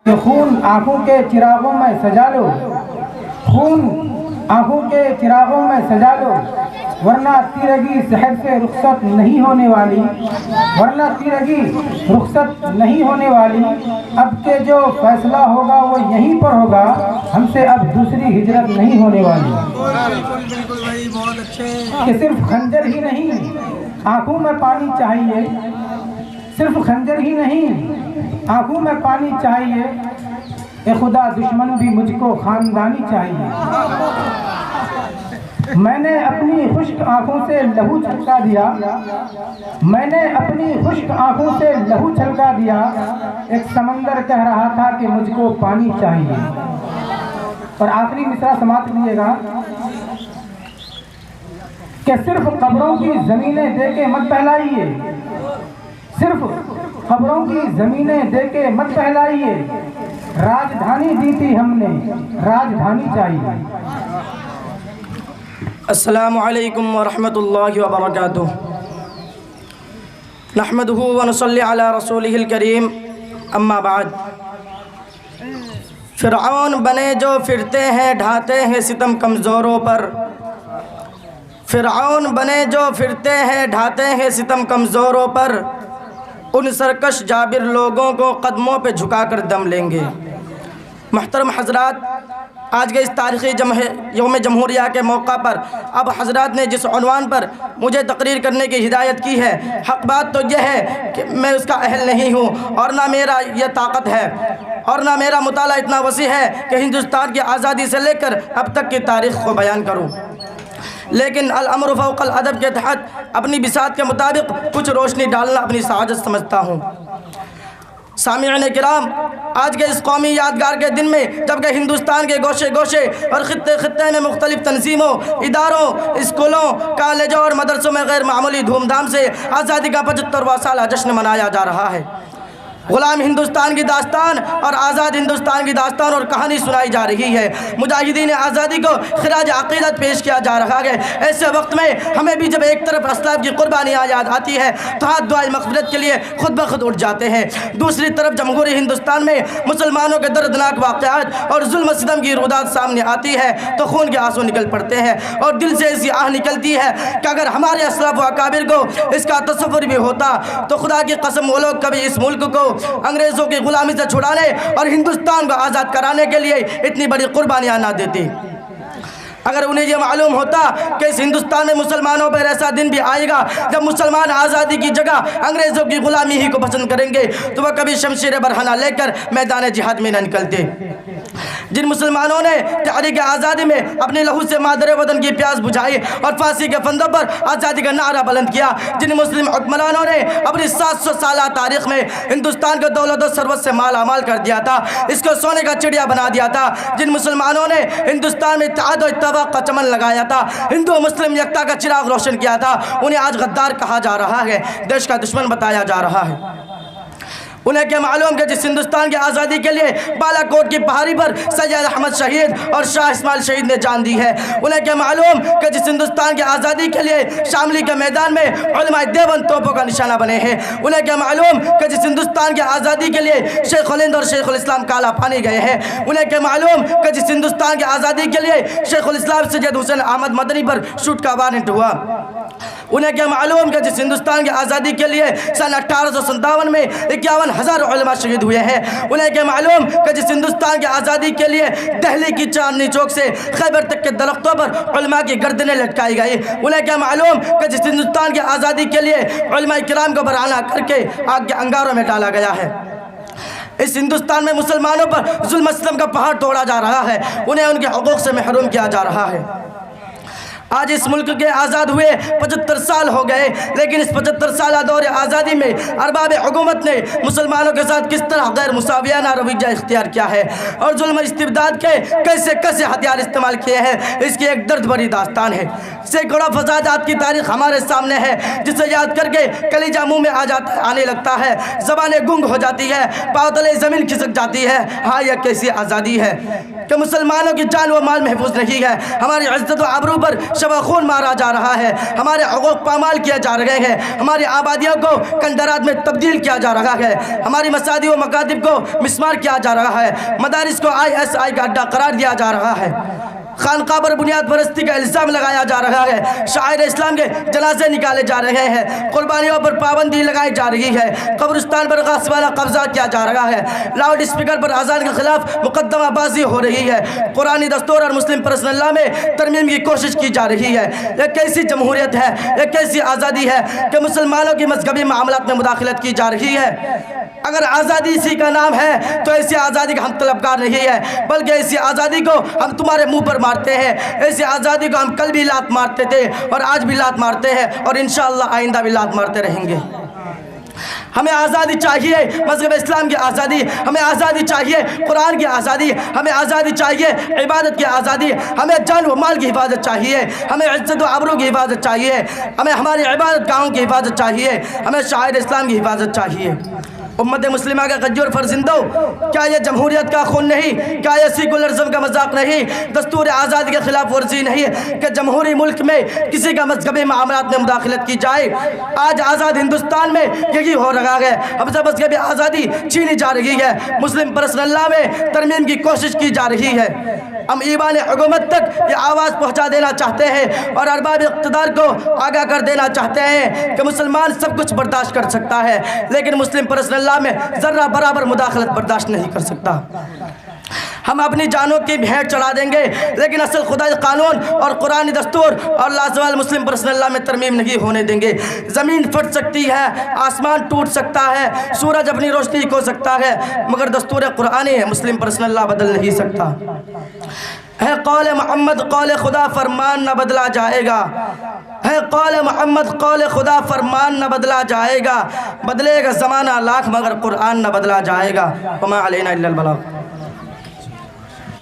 کہ خون آنکھوں کے چراغوں میں سجا لو، خون آنکھوں کے چراغوں میں سجا لو، ورنہ تیرگی شہر سے رخصت نہیں ہونے والی، ورنہ تیرگی رخصت نہیں ہونے والی۔ اب کے جو فیصلہ ہوگا وہ یہیں پر ہوگا، ہم سے اب دوسری ہجرت نہیں ہونے والی۔ بالکل بھائی، بہت اچھے۔ کہ صرف خنجر ہی نہیں آنکھوں میں پانی چاہیے، صرف خنجر ہی نہیں آنکھوں میں پانی چاہیے، اے خدا دشمن بھی مجھ کو خاندانی چاہیے۔ میں نے اپنی خشک آنکھوں سے لہو چھلکا دیا، میں نے اپنی خشک آنکھوں سے لہو چھلکا دیا، ایک سمندر کہہ رہا تھا کہ مجھ کو پانی چاہیے۔ اور آخری مصرع سماعت کیجیے گا کہ صرف قبروں کی زمینیں دے کے مت پہلائیے، صرف قبروں کی زمینیں دے کے مت پہلائیے، راجدھانی دی تھی ہم نے، راجدھانی چاہیے۔ السلام علیکم ورحمۃ اللہ وبرکاتہ۔ نحمدہ ونصلی علی رسولہ الکریم، اما بعد۔ فرعون بنے جو پھرتے ہیں ڈھاتے ہیں ستم کمزوروں پر، فرعون بنے جو پھرتے ہیں ڈھاتے ہیں ستم کمزوروں پر، ان سرکش جابر لوگوں کو قدموں پہ جھکا کر دم لیں گے۔ محترم حضرات، آج کے اس تاریخی یوم جمہوریہ کے موقع پر اب حضرات نے جس عنوان پر مجھے تقریر کرنے کی ہدایت کی ہے، حق بات تو یہ ہے کہ میں اس کا اہل نہیں ہوں، اور نہ میرا یہ طاقت ہے، اور نہ میرا مطالعہ اتنا وسیع ہے کہ ہندوستان کی آزادی سے لے کر اب تک کی تاریخ کو بیان کروں۔ لیکن الامر فوق الادب کے تحت اپنی بساط کے مطابق کچھ روشنی ڈالنا اپنی سعادت سمجھتا ہوں۔ سامعین کرام، آج کے اس قومی یادگار کے دن میں جبکہ ہندوستان کے گوشے گوشے اور خطے خطے میں مختلف تنظیموں، اداروں، اسکولوں، کالجوں اور مدرسوں میں غیر معمولی دھوم دھام سے آزادی کا 75واں سالہ جشن منایا جا رہا ہے، غلام ہندوستان کی داستان اور آزاد ہندوستان کی داستان اور کہانی سنائی جا رہی ہے، مجاہدین آزادی کو خراج عقیدت پیش کیا جا رہا ہے۔ ایسے وقت میں ہمیں بھی جب ایک طرف اسلاف کی قربانیاں یاد آتی ہے تو ہاتھ دعائے مغفرت کے لیے خود بخود اٹھ جاتے ہیں، دوسری طرف جمہوری ہندوستان میں مسلمانوں کے دردناک واقعات اور ظلم و ستم کی رودات سامنے آتی ہے تو خون کے آنسو نکل پڑتے ہیں، اور دل سے ایسی آہ نکلتی ہے کہ اگر ہمارے اسلاف و اکابر کو اس کا تصور بھی ہوتا تو خدا کی قسم وہ لوگ کبھی اس ملک کو انگریزوں کی غلامی سے چھڑانے اور ہندوستان کو آزاد کرانے کے لیے اتنی بڑی قربانیاں نہ دیتی۔ اگر انہیں یہ معلوم ہوتا کہ اس ہندوستان میں مسلمانوں پر ایسا دن بھی آئے گا جب مسلمان آزادی کی جگہ انگریزوں کی غلامی ہی کو پسند کریں گے تو وہ کبھی شمشیر برہنہ لے کر میدان جہاد میں نہ نکلتے۔ جن مسلمانوں نے تحریک آزادی میں اپنے لہو سے مادر وطن کی پیاس بجھائی اور پھانسی کے پھندوں پر آزادی کا نعرہ بلند کیا، جن مسلم حکمرانوں نے اپنی 700 سالہ تاریخ میں ہندوستان کو دولت و ثروت سے مالا مال کر دیا تھا، اس کو سونے کا چڑیا بنا دیا تھا، جن مسلمانوں نے ہندوستان میں اتحاد و اتفاق کا چمن لگایا تھا، ہندو مسلم یکتا کا چراغ روشن کیا تھا، انہیں آج غدار کہا جا رہا ہے، دیش کا دشمن بتایا جا رہا ہے۔ انہیں کیا معلوم کہ جس ہندوستان کی آزادی کے لیے بالا کوٹ کی پہاڑی پر سید احمد شہید اور شاہ اسماعیل شہید نے جان دی ہے، انہیں کیا معلوم کہ جس ہندوستان کی آزادی کے لیے شاملی کے میدان میں علماء دیوبند توپوں کا نشانہ بنے ہیں، انہیں کیا معلوم کہ جس ہندوستان کی آزادی کے لیے شیخ الہند اور شیخ الاسلام کالا پانی گئے ہیں، انہیں کیا معلوم کہ جس ہندوستان کی آزادی کے لیے شیخ الاسلام سید حسین احمد مدنی پر شوٹ کا وارنٹ ہوا، انہیں کیا معلوم کہ جس ہندوستان کی آزادی کے لیے سن 1857 میں 51,000 علماء شہید ہوئے ہیں، انہیں کیا معلوم کہ جس ہندوستان کی آزادی کے لیے دہلی کی چاندنی چوک سے خیبر تک کے درختوں پر علماء کی گردنیں لٹکائی گئی، انہیں کیا معلوم کہ جس ہندوستان کی آزادی کے لیے علماء کرام کو برہنہ کر کے آگ کے انگاروں میں ڈالا گیا ہے۔ اس ہندوستان میں مسلمانوں پر ظلم و ستم کا پہاڑ توڑا جا رہا ہے، انہیں ان کے حقوق سے محروم کیا جا رہا ہے۔ آج اس ملک کے آزاد ہوئے 75 سال ہو گئے، لیکن اس 75 سالہ دور آزادی میں ارباب حکومت نے مسلمانوں کے ساتھ کس طرح غیر مساویانہ رویہ اختیار کیا ہے اور ظلم و استبداد کے کیسے کیسے ہتھیار استعمال کیے ہیں، اس کی ایک درد بھری داستان ہے۔ سینکڑوں فسادات کی تاریخ ہمارے سامنے ہے جسے یاد کر کے کلیجہ منہ میں آنے لگتا ہے، زبانیں گنگ ہو جاتی ہے، پاؤں تلے زمین کھسک جاتی ہے۔ ہاں، یہ کیسی آزادی ہے کہ مسلمانوں کی جان و مال محفوظ نہیں ہے، ہماری عزت و آبرو پر شب خون مارا جا رہا ہے، ہمارے حقوق پامال کیا جا رہے ہیں، ہماری آبادیوں کو کندرات میں تبدیل کیا جا رہا ہے، ہماری مساجد و مکاتب کو مسمار کیا جا رہا ہے، مدارس کو ISI کا اڈا قرار دیا جا رہا ہے، خانقاہ پر بنیاد پرستی کا الزام لگایا جا رہا ہے، شاعر اسلام کے جنازے نکالے جا رہے ہیں، قربانیوں پر پابندی لگائی جا رہی ہے، قبرستان پر غاصبانہ قبضہ کیا جا رہا ہے، لاؤڈ اسپیکر پر اذان کے خلاف مقدمہ بازی ہو رہی ہے، قرآنی دستور اور مسلم پرسنل لا میں ترمیم کی کوشش کی جا رہی ہے۔ یہ کیسی جمہوریت ہے، یہ کیسی آزادی ہے کہ مسلمانوں کی مذہبی معاملات میں مداخلت کی جا رہی ہے؟ اگر آزادی اسی کا نام ہے تو ایسی آزادی کا ہم طلبگار نہیں ہے، بلکہ ایسی آزادی کو ہم تمہارے منہ پر مارتے ہیں، ایسی آزادی کو ہم کل بھی لات مارتے تھے اور آج بھی لات مارتے ہیں اور انشاءاللہ آئندہ بھی لات مارتے رہیں گے۔ ہمیں آزادی چاہیے، مذہب اسلام کی آزادی، ہمیں آزادی چاہیے قرآن کی آزادی، ہمیں آزادی چاہیے عبادت کی آزادی، ہمیں جان و مال کی حفاظت چاہیے، ہمیں عزت و آبرو کی حفاظت چاہیے، ہمیں ہماری عبادت گاہوں کی حفاظت چاہیے، ہمیں شاعر اسلام کی حفاظت چاہیے۔ امت مسلمہ کا غجور فرزندوں، کیا یہ جمہوریت کا خون نہیں؟ کیا یہ سیکولرزم کا مذاق نہیں؟ دستور آزادی کے خلاف ورزی نہیں کہ جمہوری ملک میں کسی کا مذہبی معاملات میں مداخلت کی جائے؟ آج آزاد ہندوستان میں یہی ہو رہا ہے، ہم سے مذہبی آزادی چھینی جا رہی ہے، مسلم پرسنل لا میں ترمیم کی کوشش کی جا رہی ہے۔ ہم ایوان حکومت تک یہ آواز پہنچا دینا چاہتے ہیں اور ارباب اقتدار کو آگاہ کر دینا چاہتے ہیں کہ مسلمان سب کچھ برداشت کر سکتا ہے، لیکن مسلم پرسنل لا میں ذرہ برابر مداخلت برداشت نہیں کر سکتا۔ ہم اپنی جانوں کی بھیٹ چڑھا دیں گے، لیکن اصل خدائی قانون اور قرآنی دستور اور لازوال مسلم پرسنل لا میں ترمیم نہیں ہونے دیں گے۔ زمین پھٹ سکتی ہے، آسمان ٹوٹ سکتا ہے، سورج اپنی روشنی کھو سکتا ہے، مگر دستور قرآنی ہے، مسلم پرسنل لا بدل نہیں سکتا۔ ہے قول محمد قول خدا فرمان نہ بدلا جائے گا، ہے قول محمد قول خدا فرمان نہ بدلا جائے گا، بدلے گا زمانہ لاکھ مگر قرآن نہ بدلا جائے گا۔ وما علینا الا البلاغ۔